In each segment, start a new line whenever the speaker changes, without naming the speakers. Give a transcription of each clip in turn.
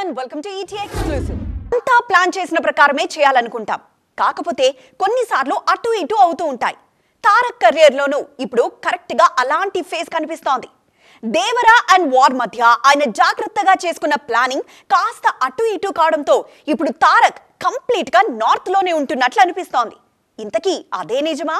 and welcome to ET Exclusive. అంతా plan చేసిన ప్రకారమే చేయాలనుకుంటాం. కాకపోతే కొన్నిసార్లు అటు ఇటు అవుతూ ఉంటాయి. తారక్ కెరీర్ లోను ఇప్పుడు కరెక్ట్ గా అలాంటి ఫేస్ కనిపిస్తోంది. దేవరా అండ్ వార్ మధ్య ఆయన జాగ్రత్తగా చేసుకున్న ప్లానింగ్ కాస్త అటు ఇటు కావడంతో ఇప్పుడు తారక్ కంప్లీట్ గా నార్త్ లోనే ఉంటున్నట్లు అనిపిస్తోంది. ఇంతకీ అదే నిజమా?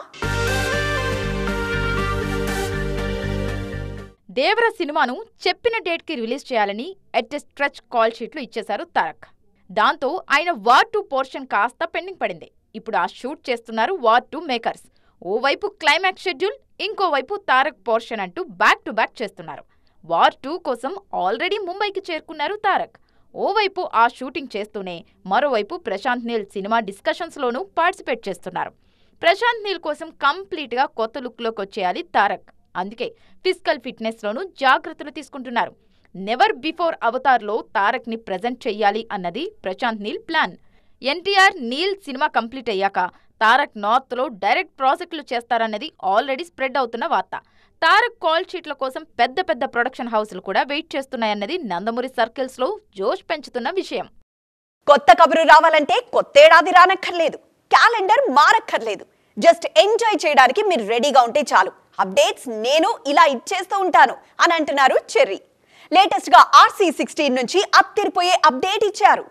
దేవర సినిమాను చెప్పిన డేట్ కి రిలీజ్ చేయాలని ఎట్ స్ట్రెచ్ కాల్ షీట్లు ఇచ్చేశారు తారక్. దాంతో ఆయన వార్ 2 పోర్షన్ కాస్త పెండింగ్ పడింది. ఇప్పుడు ఆ షూట్ చేస్తున్నారు వార్ 2 మేకర్స్. ఓవైపు క్లైమాక్స్ షెడ్యూల్, ఇంకోవైపు తారక్ పోర్షన్ అంటూ బ్యాక్ టు బ్యాక్ చేస్తున్నారు. వార్ 2 కోసం ఆల్రెడీ ముంబైకి చేరుకున్నారు తారక్. ఓవైపు ఆ షూటింగ్ చేస్తూనే మరోవైపు ప్రశాంత్ నీల్ సినిమా డిస్కషన్స్ లోనూ పార్టిసిపేట్ చేస్తున్నారు. ప్రశాంత్ నీల్ కోసం కంప్లీట్ గా కొత్త లుక్ లోకి వచ్చేయాలి తారక్. అందుకే ఫిజికల్ ఫిట్నెస్ లోనూ జాగ్రత్తలు తీసుకుంటున్నారు. నెవర్ బిఫోర్ అవతార్ లో తారక్ ని ప్రెజెంట్ చెయ్యాలి అన్నది Prashanth Neel plan. NTR Neel cinema complete అయ్యాక తారక్ నార్త్ లో డైరెక్ట్ ప్రాజెక్టులు చేస్తారన్నది ఆల్రెడీ స్ప్రెడ్ అవుతున్న వార్త. తారక్ కాల్ షీట్ల కోసం పెద్ద పెద్ద ప్రొడక్షన్ హౌస్లు కూడా వెయిట్ చేస్తున్నాయన్నది నందమూరి సర్కిల్స్ లో జోష్ పెంచుతున్న విషయం.
కొత్త కబురు రావాలంటే కొత్తేడాది రానక్కర్లేదు, క్యాలెండర్ మారక్కర్లేదు. జస్ట్ ఎంజాయ్ చేయడానికి మీరు రెడీగా ఉంటే చాలు. అప్డేట్స్ నేను ఇలా ఇచ్చేస్తూ ఉంటాను అని అంటున్నారు చెర్రీ. లేటెస్ట్ గా RC16 నుంచి అత్తిరిపోయే అప్డేట్ ఇచ్చారు.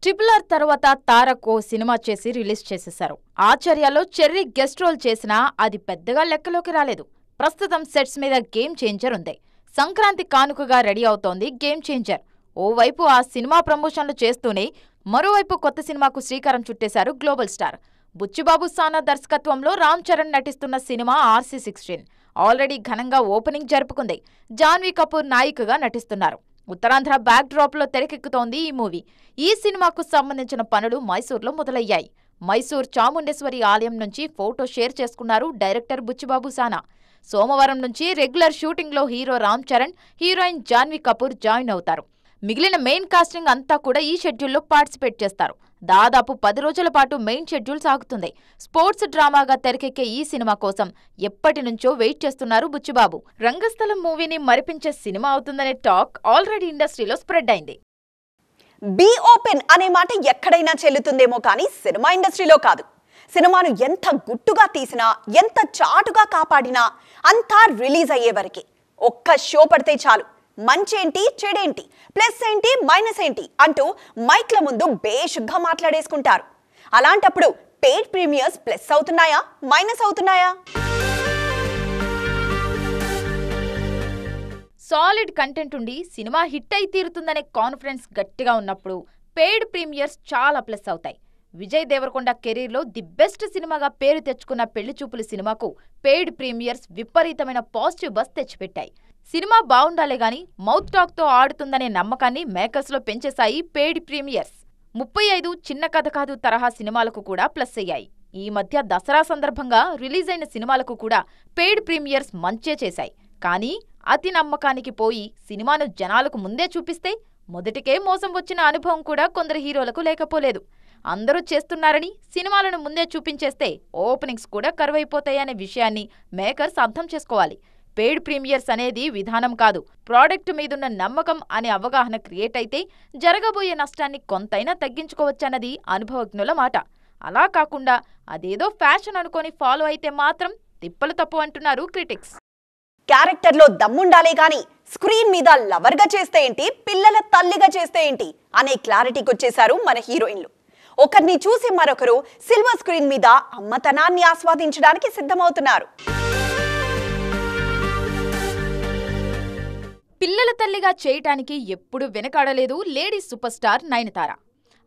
RRR తర్వాత తారక్ ఓ సినిమా చేసి రిలీజ్ చేసేశారు. ఆచార్యలో చెర్రీ గెస్ట్ రోల్ చేసినా అది పెద్దగా లెక్కలోకి రాలేదు. ప్రస్తుతం సెట్స్ మీద గేమ్ చేంజర్ ఉంది. సంక్రాంతి కానుకగా రెడీ అవుతోంది గేమ్ చేంజర్. ఓవైపు ఆ సినిమా ప్రమోషన్లు చేస్తూనే మరోవైపు కొత్త సినిమాకు శ్రీకారం చుట్టేశారు గ్లోబల్ స్టార్. బుచ్చిబాబు సానా దర్శకత్వంలో రామ్ చరణ్ నటిస్తున్న సినిమా RC16 ఆల్రెడీ ఘనంగా ఓపెనింగ్ జరుపుకుంది. జాన్వీ కపూర్ నాయికగా నటిస్తున్నారు. ఉత్తరాంధ్ర బ్యాక్ డ్రాప్ లో తెరకెక్కుతోంది ఈ మూవీ. ఈ సినిమాకు సంబంధించిన పనులు మైసూర్లో మొదలయ్యాయి. మైసూర్ చాముండేశ్వరి ఆలయం నుంచి ఫోటో షేర్ చేసుకున్నారు డైరెక్టర్ బుచ్చిబాబు సానా. సోమవారం నుంచి రెగ్యులర్ షూటింగ్ లో hero Ram Charan, heroine Janhvi Kapoor join అవుతారు. మిగిలిన మెయిన్ కాస్టింగ్ అంతా కూడా ఈ షెడ్యూల్లో పార్టిసిపేట్ చేస్తారు. దాదాపు 10 రోజుల పాటు మెయిన్ షెడ్యూల్ సాగుతుంది. స్పోర్ట్స్ డ్రామాగా తెరకెక్కే ఈ సినిమా కోసం ఎప్పటి నుంచో వెయిట్ చేస్తున్నారు బుచ్చిబాబు. రంగస్థలం మూవీని మరిపించే సినిమా అవుతుందనే టాక్ ఆల్రెడీ ఇండస్ట్రీలో స్ప్రెడ్ అయింది.
బీ ఓపెన్ అనే మాట ఎక్కడైనా చెల్లుతుందేమో కానీ సినిమా ఇండస్ట్రీలో కాదు. సినిమాను ఎంత గుట్టుగా తీసినా, ఎంత చాటుగా కాపాడినా అంతా రిలీజ్ అయ్యే వరకే. ఒక్క షో పడితే చాలు, మంచేంటి చెడేంటి, ప్లస్ ఏంటి మైనస్ ఏంటి అంటూ మైక్ల ముందు బేషుగ్గా మాట్లాడేసుకుంటారు. అలాంటప్పుడు పెయిడ్ ప్రీమియర్స్ ప్లస్ అవుతున్నాయా, మైనస్ అవుతున్నాయా?
సాలిడ్ కంటెంట్ ఉండి సినిమా హిట్ అయి తీరుతుందనే కాన్ఫిడెన్స్ గట్టిగా ఉన్నప్పుడు పెయిడ్ ప్రీమియర్స్ చాలా ప్లస్ అవుతాయి. విజయ్ దేవరకొండ కెరీర్లో ది బెస్ట్ సినిమాగా పేరు తెచ్చుకున్న పెళ్లి చూపులు సినిమాకు పెయిడ్ ప్రీమియర్స్ విపరీతమైన పాజిటివ్ బస్ తెచ్చిపెట్టాయి. సినిమా బావుండాలే గాని మౌత్ టాక్ తో ఆడుతుందనే నమ్మకాన్ని మేకర్స్ లో పెంచేశాయి పెయిడ్ ప్రీమియర్స్. 35 చిన్న కథ కాదు తరహా సినిమాలకు కూడా ప్లస్ అయ్యాయి. ఈ మధ్య దసరా సందర్భంగా రిలీజ్ అయిన సినిమాలకు కూడా పెయిడ్ ప్రీమియర్స్ మంచే చేశాయి. కానీ అతి నమ్మకానికి పోయి సినిమాను జనాలకు ముందే చూపిస్తే మొదటికే మోసం వచ్చిన అనుభవం కూడా కొందరు హీరోలకు లేకపోలేదు. అందరూ చేస్తున్నారని సినిమాలను ముందే చూపించేస్తే ఓపెనింగ్స్ కూడా కరువైపోతాయనే విషయాన్ని మేకర్స్ అర్థం చేసుకోవాలి. పెయిడ్ ప్రీమియర్స్ అనేది విధానం కాదు, ప్రోడక్ట్ మీదున్న నమ్మకం అనే అవగాహన క్రియేట్ అయితే జరగబోయే నష్టాన్ని కొంతైనా తగ్గించుకోవచ్చన్నది అనుభవజ్ఞుల మాట. అలా కాకుండా అదేదో ఫ్యాషన్ అనుకొని ఫాలో అయితే మాత్రం తిప్పలు తప్పు అంటున్నారు క్రిటిక్స్.
క్యారెక్టర్లో దమ్ముండాలే గాని స్క్రీన్ మీద లవర్గా చేస్తే ఏంటి, పిల్లల తల్లిగా చేస్తే ఏంటి అనే క్లారిటీకి వచ్చేశారు మన హీరోయిన్లు. ఒకరిని చూసి మరొకరు సిల్వర్ స్క్రీన్ మీద అమ్మతనాన్ని ఆస్వాదించడానికి సిద్ధమవుతున్నారు.
పిల్లల తల్లిగా చేయటానికి ఎప్పుడు వెనకాడలేదు లేడీ సూపర్ స్టార్ నయనతార.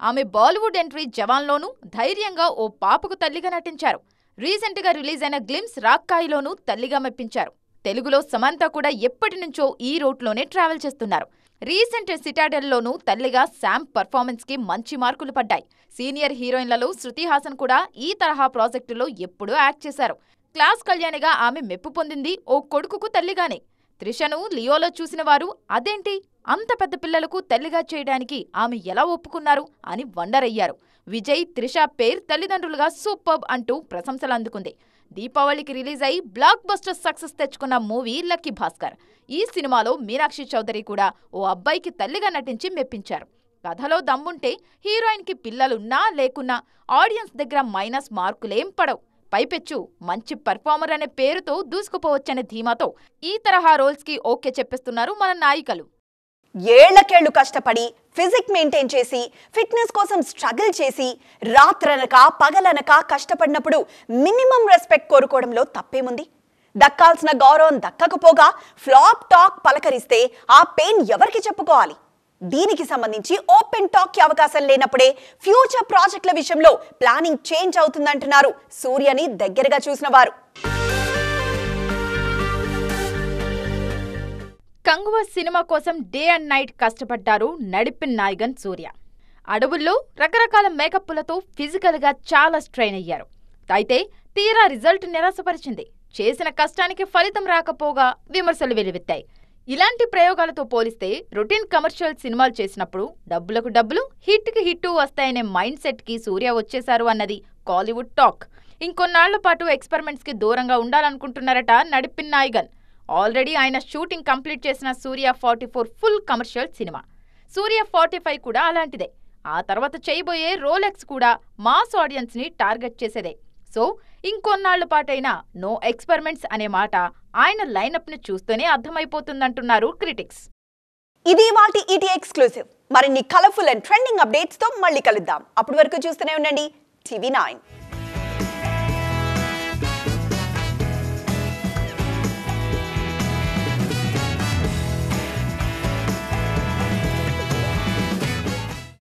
ఆమె బాలీవుడ్ ఎంట్రీ జవాన్లోనూ ధైర్యంగా ఓ పాపకు తల్లిగా నటించారు. రీసెంట్గా రిలీజ్ అయిన గ్లిమ్స్ రాక్కాయిలోనూ తల్లిగా మెప్పించారు. తెలుగులో సమంత కూడా ఎప్పటి నుంచో ఈ రూట్లోనే ట్రావెల్ చేస్తున్నారు. రీసెంట్ సిటాడెల్లోనూ తల్లిగా శామ్ పర్ఫార్మెన్స్ కి మంచి మార్కులు పడ్డాయి. సీనియర్ హీరోయిన్లలో శృతి హాసన్ కూడా ఈ తరహా ప్రాజెక్టులో ఎప్పుడూ యాక్ట్ చేశారు. క్లాస్ కళ్యాణిగా ఆమె మెప్పు పొందింది ఓ కొడుకుకు తల్లిగానే. త్రిషను లియోలో చూసిన వారు అదేంటి అంత పెద్ద పిల్లలకు తల్లిగా చేయడానికి ఆమె ఎలా ఒప్పుకున్నారు అని వండర్ అయ్యారు. విజయ్, త్రిష పేర్ తల్లిదండ్రులుగా సూపర్బ్ అంటూ ప్రశంసలు అందుకుంది. దీపావళికి రిలీజ్ అయి బ్లాక్ బస్టర్ సక్సెస్ తెచ్చుకున్న మూవీ లక్కీ భాస్కర్. ఈ సినిమాలో మీనాక్షి చౌదరి కూడా ఓ అబ్బాయికి తల్లిగా నటించి మెప్పించారు. కథలో దమ్ముంటే హీరోయిన్ కి పిల్లలున్నా లేకున్నా ఆడియన్స్ దగ్గర మైనస్ మార్కులేం పడవు. పైపెచ్చు మంచి పర్ఫార్మర్ అనే పేరుతో దూసుకుపోవచ్చనే ధీమాతో ఈ తరహా రోల్స్ కి ఓకే చెప్పిస్తున్నారు మన నాయికలు.
ఏళ్లకేళ్లు కష్టపడి ఫిజిక్ మెయింటైన్ చేసి ఫిట్నెస్ కోసం స్ట్రగుల్ చేసి రాత్రనక పగలనక కష్టపడినప్పుడు మినిమం రెస్పెక్ట్ కోరుకోవడంలో తప్పేముంది? దక్కాల్సిన గౌరవం దక్కకపోగా ఫ్లాప్ టాక్ పలకరిస్తే ఆ పెయిన్ ఎవరికి చెప్పుకోవాలి? దీనికి సంబంధించి ఓపెన్ టాక్ కి అవకాశం లేనప్పుడే ఫ్యూచర్ ప్రాజెక్టుల విషయంలో ప్లానింగ్ చేంజ్ అవుతుందంటున్నారు సూర్యని దగ్గరగా చూసిన వారు.
కంగువ సినిమా కోసం డే అండ్ నైట్ కష్టపడ్డారు నడిపిన్ నాయగన్ సూర్య. అడవుల్లో రకరకాల మేకప్పులతో ఫిజికల్ గా చాలా స్ట్రెయిన్ అయ్యారు. అయితే తీరా రిజల్ట్ నిరాశపరిచింది. చేసిన కష్టానికి ఫలితం రాకపోగా విమర్శలు వెలువెత్తాయి. ఇలాంటి ప్రయోగాలతో పోలిస్తే రొటీన్ కమర్షియల్ సినిమాలు చేసినప్పుడు డబ్బులకు డబ్బులు హిట్కి హిట్టు వస్తాయనే మైండ్ సెట్ కి సూర్య వచ్చేశారు అన్నది కాలీవుడ్ టాక్. ఇంకొన్నాళ్ల పాటు ఎక్స్పెరిమెంట్స్ కి దూరంగా ఉండాలనుకుంటున్నారట నడిపిన్ నాయగన్. ఆల్రెడీ ఆయన షూటింగ్ కంప్లీట్ చేసిన సూర్య 44 ఫుల్ కమర్షియల్ సినిమా. సూర్య 45 కూడా అలాంటిదే. ఆ తర్వాత చేయబోయే రోలెక్స్ కూడా మాస్ ఆడియన్స్ ని టార్గెట్ చేసేదే. సో ఇంకొన్నాళ్ల పాటైనా నో ఎక్స్పెరిమెంట్స్ అనే మాట ఆయన లైనప్ ని చూస్తూనే అర్థమైపోతుందంటున్నారు క్రిటిక్స్.
ఇది వాటి ఈటీ ఎక్స్క్లూసివ్. మరిన్ని కలర్ఫుల్ అండ్ ట్రెండింగ్ అప్డేట్స్ తో మళ్ళీ కలుద్దాం. అప్పటి వరకు చూస్తూనే ఉండండి TV9.